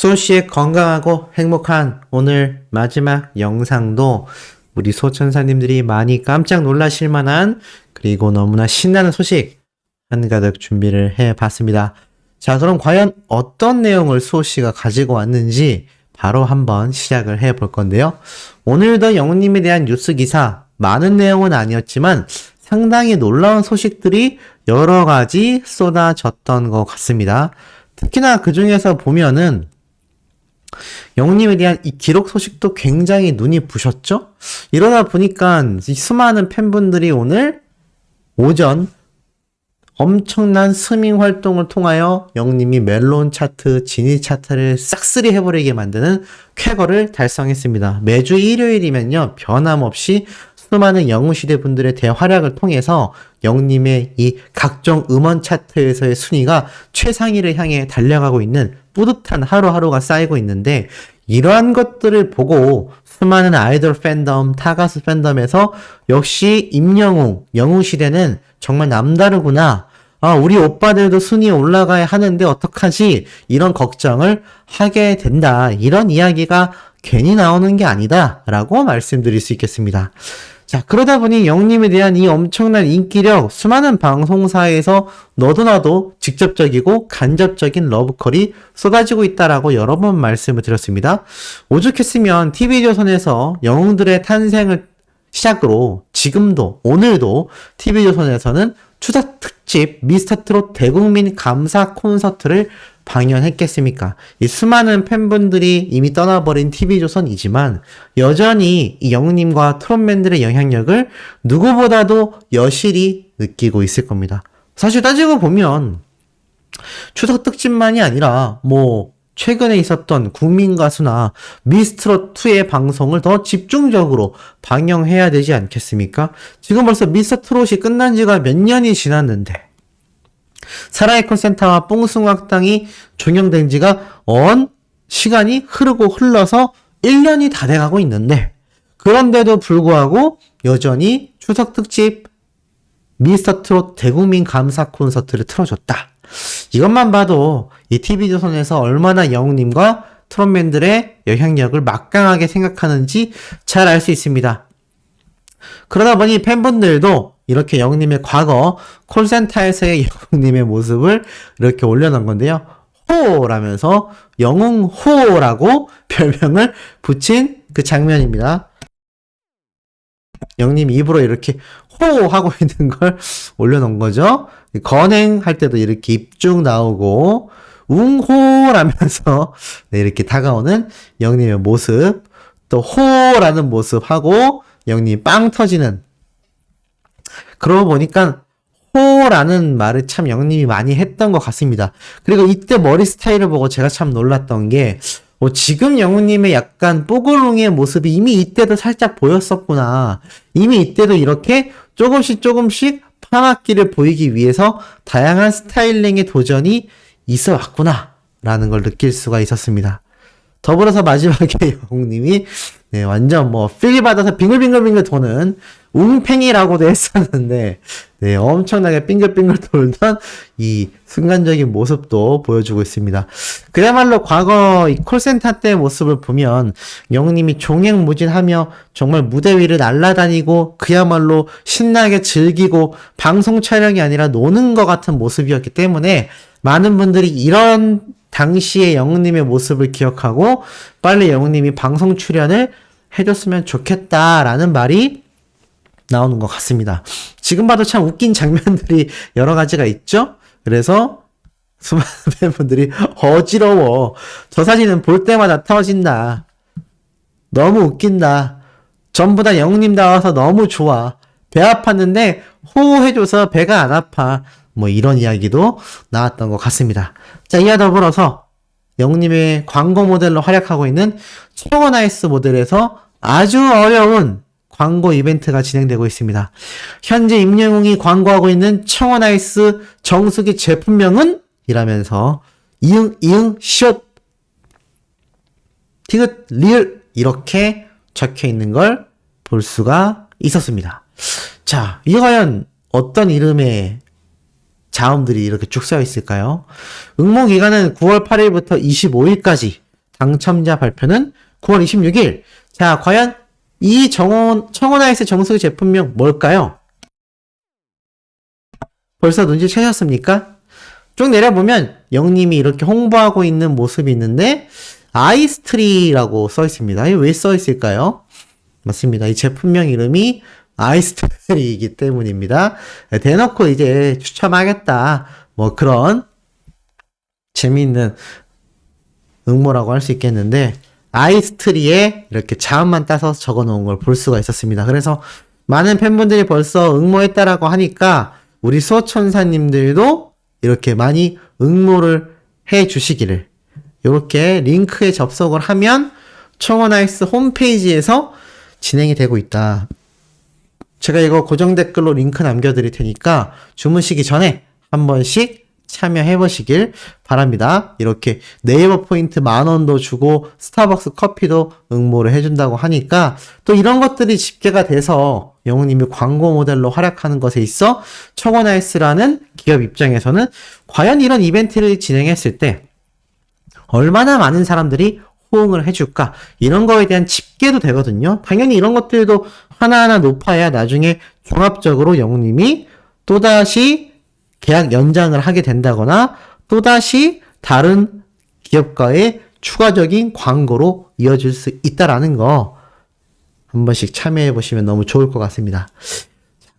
수호씨의 건강하고 행복한 오늘 마지막 영상도 우리 소천사님들이 많이 깜짝 놀라실 만한 그리고 너무나 신나는 소식 한가득 준비를 해봤습니다. 자, 그럼 과연 어떤 내용을 수호씨가 가지고 왔는지 바로 한번 시작을 해볼 건데요. 오늘도 영웅님에 대한 뉴스 기사 많은 내용은 아니었지만 상당히 놀라운 소식들이 여러 가지 쏟아졌던 것 같습니다. 특히나 그 중에서 보면은 영웅님에 대한 이 기록 소식도 굉장히 눈이 부셨죠? 이러다 보니까 이 수많은 팬분들이 오늘 오전 엄청난 스밍 활동을 통하여 영웅님이 멜론 차트, 지니 차트를 싹쓸이 해버리게 만드는 쾌거를 달성했습니다. 매주 일요일이면요, 변함없이 수많은 영웅시대 분들의 대활약을 통해서 영웅님의 이 각종 음원 차트에서의 순위가 최상위를 향해 달려가고 있는 뿌듯한 하루하루가 쌓이고 있는데, 이러한 것들을 보고 수많은 아이돌 팬덤, 타가수 팬덤에서 역시 임영웅, 영웅시대는 정말 남다르구나. 우리 오빠들도 순위에 올라가야 하는데 어떡하지? 이런 걱정을 하게 된다. 이런 이야기가 괜히 나오는 게 아니다. 라고 말씀드릴 수 있겠습니다. 자, 그러다 보니 영웅님에 대한 이 엄청난 인기력, 수많은 방송사에서 너도나도 직접적이고 간접적인 러브콜이 쏟아지고 있다라고 여러 번 말씀을 드렸습니다. 오죽했으면 TV조선에서 영웅들의 탄생을 시작으로 지금도 오늘도 TV조선에서는 추석 특집 미스터트롯 대국민 감사 콘서트를 방영했겠습니까? 이 수많은 팬분들이 이미 떠나버린 TV조선이지만 여전히 이 영웅님과 트롯맨들의 영향력을 누구보다도 여실히 느끼고 있을 겁니다. 사실 따지고 보면 추석 특집만이 아니라 최근에 있었던 국민가수나 미스트롯2의 방송을 더 집중적으로 방영해야 되지 않겠습니까? 지금 벌써 미스터트롯이 끝난 지가 몇 년이 지났는데 사라의 콘센트와 뽕숭악당이 종영된 지가 시간이 흘러서 1년이 다 돼가고 있는데, 그런데도 불구하고 여전히 추석 특집 미스터트롯 대국민 감사 콘서트를 틀어줬다. 이것만 봐도 이 TV조선에서 얼마나 영웅님과 트롯맨들의 영향력을 막강하게 생각하는지 잘 알 수 있습니다. 그러다 보니 팬분들도 이렇게 영웅님의 과거 콜센터에서의 영웅님의 모습을 이렇게 올려놓은 건데요. 호라면서 영웅호라고 별명을 붙인 그 장면입니다. 영웅님 입으로 이렇게 호 하고 있는 걸 올려놓은 거죠. 건행할 때도 이렇게 입 쭉 나오고 웅호라면서 이렇게 다가오는 영웅님의 모습, 또 호라는 모습하고 영웅님 빵 터지는, 그러고 보니까 호라는 말을 참 영웅님이 많이 했던 것 같습니다. 그리고 이때 머리 스타일을 보고 제가 참 놀랐던 게 지금 영웅님의 약간 뽀글롱의 모습이 이미 이때도 살짝 보였었구나. 이미 이때도 이렇게 조금씩 파마기를 보이기 위해서 다양한 스타일링의 도전이 있어 왔구나 라는 걸 느낄 수가 있었습니다. 더불어서 마지막에 영웅님이 완전 필 받아서 빙글빙글 도는 웅팽이라고도 했었는데 엄청나게 빙글빙글 돌던 이 순간적인 모습도 보여주고 있습니다. 그야말로 과거 이 콜센터 때의 모습을 보면 영웅님이 종횡무진하며 정말 무대 위를 날아다니고 그야말로 신나게 즐기고 방송 촬영이 아니라 노는 것 같은 모습이었기 때문에 많은 분들이 이런 당시의 영웅님의 모습을 기억하고 빨리 영웅님이 방송 출연을 해줬으면 좋겠다라는 말이 나오는 것 같습니다. 지금 봐도 참 웃긴 장면들이 여러 가지가 있죠? 그래서 수많은 팬분들이 어지러워. 저 사진은 볼 때마다 터진다. 너무 웃긴다. 전부 다 영웅님 나와서 너무 좋아. 배 아팠는데 호호해줘서 배가 안 아파. 이런 이야기도 나왔던 것 같습니다. 자, 이와 더불어서 영웅님의 광고 모델로 활약하고 있는 청원아이스 모델에서 아주 어려운 광고 이벤트가 진행되고 있습니다. 현재 임영웅이 광고하고 있는 청원아이스 정수기 제품명은? 이라면서 이응 숏 티귿 리을 이렇게 적혀 있는 걸 볼 수가 있었습니다. 자, 이게 과연 어떤 이름의 자음들이 이렇게 쭉 써 있을까요? 응모 기간은 9월 8일부터 25일까지 당첨자 발표는 9월 26일. 자, 과연 이 청혼아이스 정수기 제품명 뭘까요? 벌써 눈치채셨습니까? 쭉 내려보면 영님이 이렇게 홍보하고 있는 모습이 있는데 아이스트리라고 써 있습니다. 이게 왜 써 있을까요? 맞습니다. 이 제품명 이름이 아이스트리이기 때문입니다. 대놓고 이제 추첨하겠다. 뭐 그런 재미있는 응모라고 할 수 있겠는데 아이스트리에 이렇게 자음만 따서 적어 놓은 걸 볼 수가 있었습니다. 그래서 많은 팬분들이 벌써 응모했다라고 하니까 우리 수호천사님들도 이렇게 많이 응모를 해 주시기를, 이렇게 링크에 접속을 하면 청혼아이스 홈페이지에서 진행이 되고 있다. 제가 이거 고정 댓글로 링크 남겨드릴 테니까 주무시기 전에 한 번씩 참여해 보시길 바랍니다. 이렇게 네이버 포인트 10,000원도 주고 스타벅스 커피도 응모를 해준다고 하니까 또 이런 것들이 집계가 돼서 영우님이 광고 모델로 활약하는 것에 있어 청혼아이스라는 기업 입장에서는 과연 이런 이벤트를 진행했을 때 얼마나 많은 사람들이 호응을 해줄까, 이런 거에 대한 집계도 되거든요. 당연히 이런 것들도 하나하나 높아야 나중에 종합적으로 영우님이 또다시 계약 연장을 하게 된다거나 또다시 다른 기업과의 추가적인 광고로 이어질 수 있다라는 거 한 번씩 참여해 보시면 너무 좋을 것 같습니다.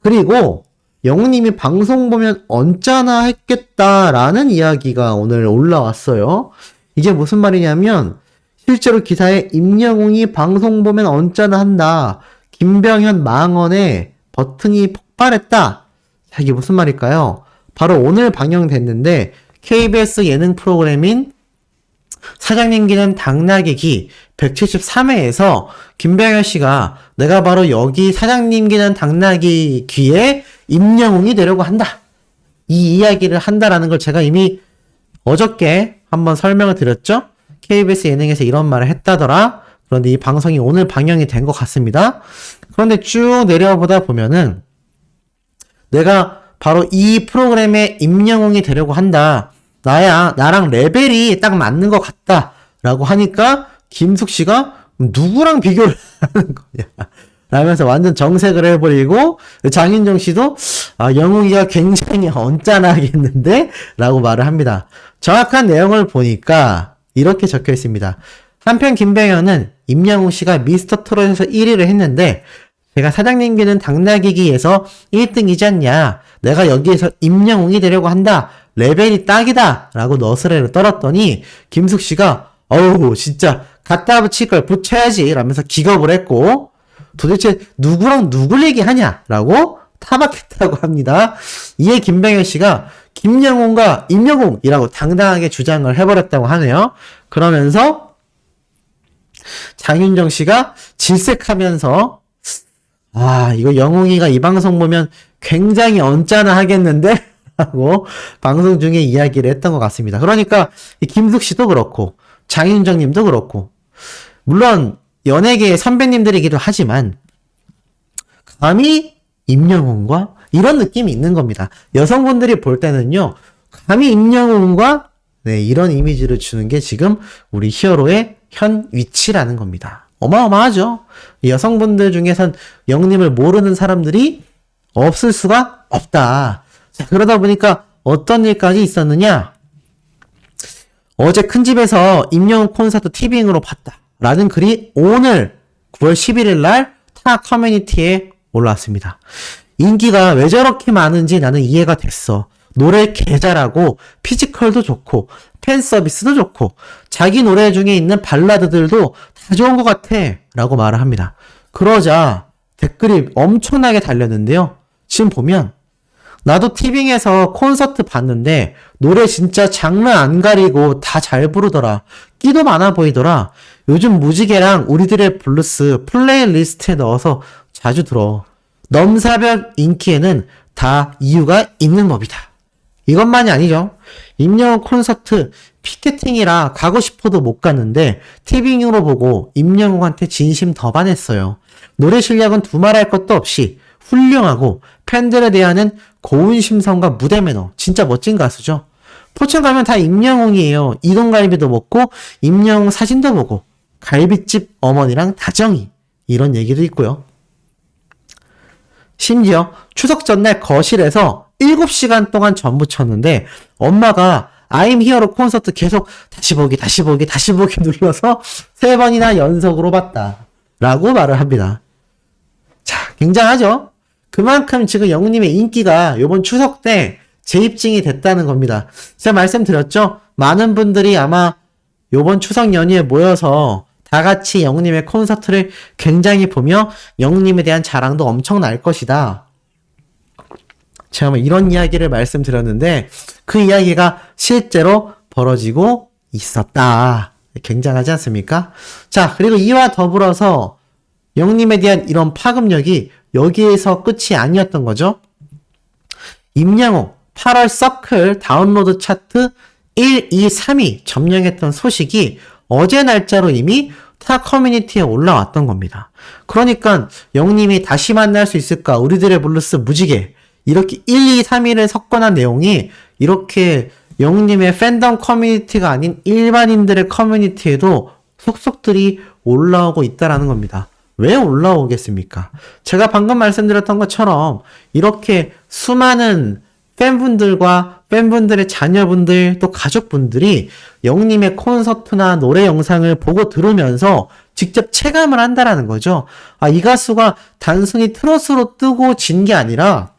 그리고 영우님이 방송 보면 언짢아 했겠다라는 이야기가 오늘 올라왔어요. 이게 무슨 말이냐면 실제로 기사에 임영웅이 방송 보면 언짢아 한다, 김병현 망언에 버튼이 폭발했다. 자, 이게 무슨 말일까요? 바로 오늘 방영됐는데 KBS 예능 프로그램인 사장님 기는 당나귀기 173회에서 김병현 씨가 내가 바로 여기 사장님 기는 당나귀 귀에 임영웅이 되려고 한다, 이 이야기를 한다라는 걸 제가 이미 어저께 한번 설명을 드렸죠. KBS 예능에서 이런 말을 했다더라. 그런데 이 방송이 오늘 방영이 된 것 같습니다. 그런데 쭉 내려보다 보면은 내가 바로 이 프로그램에 임영웅이 되려고 한다, 나랑 레벨이 딱 맞는 것 같다 라고 하니까 김숙 씨가 누구랑 비교를 하는 거냐 라면서 완전 정색을 해버리고, 장윤정 씨도 영웅이가 굉장히 언짢아하겠는데 라고 말을 합니다. 정확한 내용을 보니까 이렇게 적혀 있습니다. 한편 김병현은 임영웅 씨가 미스터 트롯에서 1위를 했는데 제가 사장님 기는 당나귀기에서 1등이지 않냐, 내가 여기에서 임영웅이 되려고 한다, 레벨이 딱이다 라고 너스레를 떨었더니 김숙 씨가 어우 진짜 갖다 붙일 걸 붙여야지 라면서 기겁을 했고, 도대체 누구랑 누굴 얘기하냐 라고 타박했다고 합니다. 이에 김병현 씨가 김영웅과 임영웅이라고 당당하게 주장을 해버렸다고 하네요. 그러면서 장윤정 씨가 질색하면서 이거 영웅이가 이 방송 보면 굉장히 언짢아 하겠는데? 라고 방송 중에 이야기를 했던 것 같습니다. 그러니까 김숙 씨도 그렇고 장윤정 님도 그렇고 물론 연예계의 선배님들이기도 하지만 감히 임영웅과 이런 느낌이 있는 겁니다. 여성분들이 볼 때는요, 감히 임영웅과 이런 이미지를 주는 게 지금 우리 히어로의 현 위치라는 겁니다. 어마어마하죠. 여성분들 중에선 영님을 모르는 사람들이 없을 수가 없다. 자, 그러다 보니까 어떤 일까지 있었느냐? 어제 큰집에서 임영웅 콘서트 티빙으로 봤다 라는 글이 오늘 9월 11일 날 타 커뮤니티에 올라왔습니다. 인기가 왜 저렇게 많은지 나는 이해가 됐어. 노래 개 잘하고 피지컬도 좋고 팬 서비스도 좋고 자기 노래 중에 있는 발라드들도 다 좋은 것 같아 라고 말을 합니다. 그러자 댓글이 엄청나게 달렸는데요. 지금 보면 나도 티빙에서 콘서트 봤는데 노래 진짜 장르 안 가리고 다 잘 부르더라. 끼도 많아 보이더라. 요즘 무지개랑 우리들의 블루스 플레이리스트에 넣어서 자주 들어. 넘사벽 인기에는 다 이유가 있는 법이다. 이것만이 아니죠. 임영웅 콘서트 피켓팅이라 가고 싶어도 못 갔는데 티빙으로 보고 임영웅한테 진심 더 반했어요. 노래 실력은 두말할 것도 없이 훌륭하고 팬들에 대한 고운 심성과 무대 매너, 진짜 멋진 가수죠. 포천 가면 다 임영웅이에요. 이동갈비도 먹고 임영웅 사진도 보고 갈비집 어머니랑 다정이 이런 얘기도 있고요. 심지어 추석 전날 거실에서 7시간 동안 전부 쳤는데 엄마가 I'm Here 콘서트 계속 다시 보기 눌러서 3번이나 연속으로 봤다 라고 말을 합니다. 자, 굉장하죠? 그만큼 지금 영웅님의 인기가 이번 추석 때 재입증이 됐다는 겁니다. 제가 말씀드렸죠? 많은 분들이 아마 이번 추석 연휴에 모여서 다 같이 영웅님의 콘서트를 굉장히 보며 영웅님에 대한 자랑도 엄청 날 것이다. 제가 이런 이야기를 말씀드렸는데 그 이야기가 실제로 벌어지고 있었다. 굉장하지 않습니까? 자, 그리고 이와 더불어서 영웅님에 대한 이런 파급력이 여기에서 끝이 아니었던 거죠. 임영웅 8월 서클 다운로드 차트 1, 2, 3위 점령했던 소식이 어제 날짜로 이미 타 커뮤니티에 올라왔던 겁니다. 그러니까 영웅님이 다시 만날 수 있을까? 우리들의 블루스 무지개 이렇게 1, 2, 3위를 석권한 내용이 이렇게 영웅님의 팬덤 커뮤니티가 아닌 일반인들의 커뮤니티에도 속속들이 올라오고 있다라는 겁니다. 왜 올라오겠습니까? 제가 방금 말씀드렸던 것처럼 이렇게 수많은 팬분들과 팬분들의 자녀분들 또 가족분들이 영웅님의 콘서트나 노래 영상을 보고 들으면서 직접 체감을 한다라는 거죠. 아, 이 가수가 단순히 트로트로 뜨고 진 게 아니라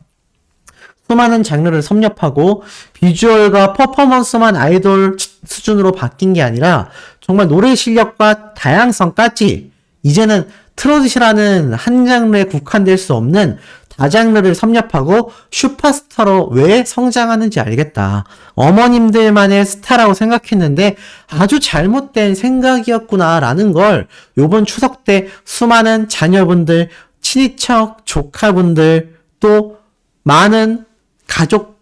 수많은 장르를 섭렵하고 비주얼과 퍼포먼스만 아이돌 수준으로 바뀐 게 아니라 정말 노래 실력과 다양성까지 이제는 트로트라는 한 장르에 국한될 수 없는 다장르를 섭렵하고 슈퍼스타로 왜 성장하는지 알겠다. 어머님들만의 스타라고 생각했는데 아주 잘못된 생각이었구나라는 걸 요번 추석 때 수많은 자녀분들, 친인척, 조카분들 또 많은 가족,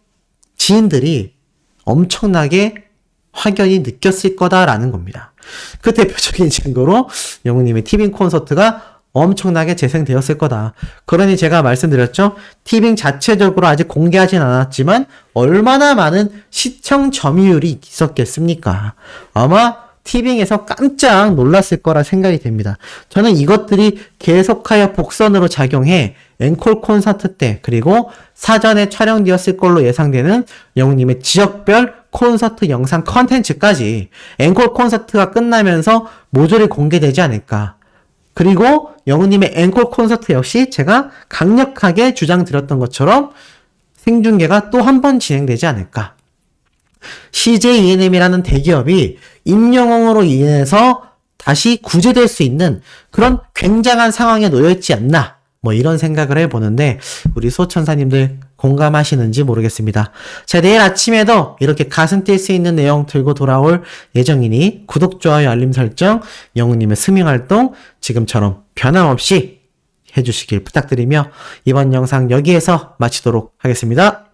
지인들이 엄청나게 확연히 느꼈을 거다라는 겁니다. 그 대표적인 증거로 영웅님의 티빙 콘서트가 엄청나게 재생되었을 거다. 그러니 제가 말씀드렸죠. 티빙 자체적으로 아직 공개하진 않았지만 얼마나 많은 시청 점유율이 있었겠습니까? 아마 티빙에서 깜짝 놀랐을 거라 생각이 됩니다. 저는 이것들이 계속하여 복선으로 작용해 앵콜 콘서트 때 그리고 사전에 촬영되었을 걸로 예상되는 영웅님의 지역별 콘서트 영상 컨텐츠까지 앵콜 콘서트가 끝나면서 모조리 공개되지 않을까. 그리고 영웅님의 앵콜 콘서트 역시 제가 강력하게 주장드렸던 것처럼 생중계가 또 한 번 진행되지 않을까. CJ ENM이라는 대기업이 임영웅으로 인해서 다시 구제될 수 있는 그런 굉장한 상황에 놓여있지 않나. 이런 생각을 해보는데 우리 소천사님들 공감하시는지 모르겠습니다. 자, 내일 아침에도 이렇게 가슴 뛸 수 있는 내용 들고 돌아올 예정이니 구독, 좋아요, 알림 설정, 영웅님의 스밍활동 지금처럼 변함없이 해주시길 부탁드리며 이번 영상 여기에서 마치도록 하겠습니다.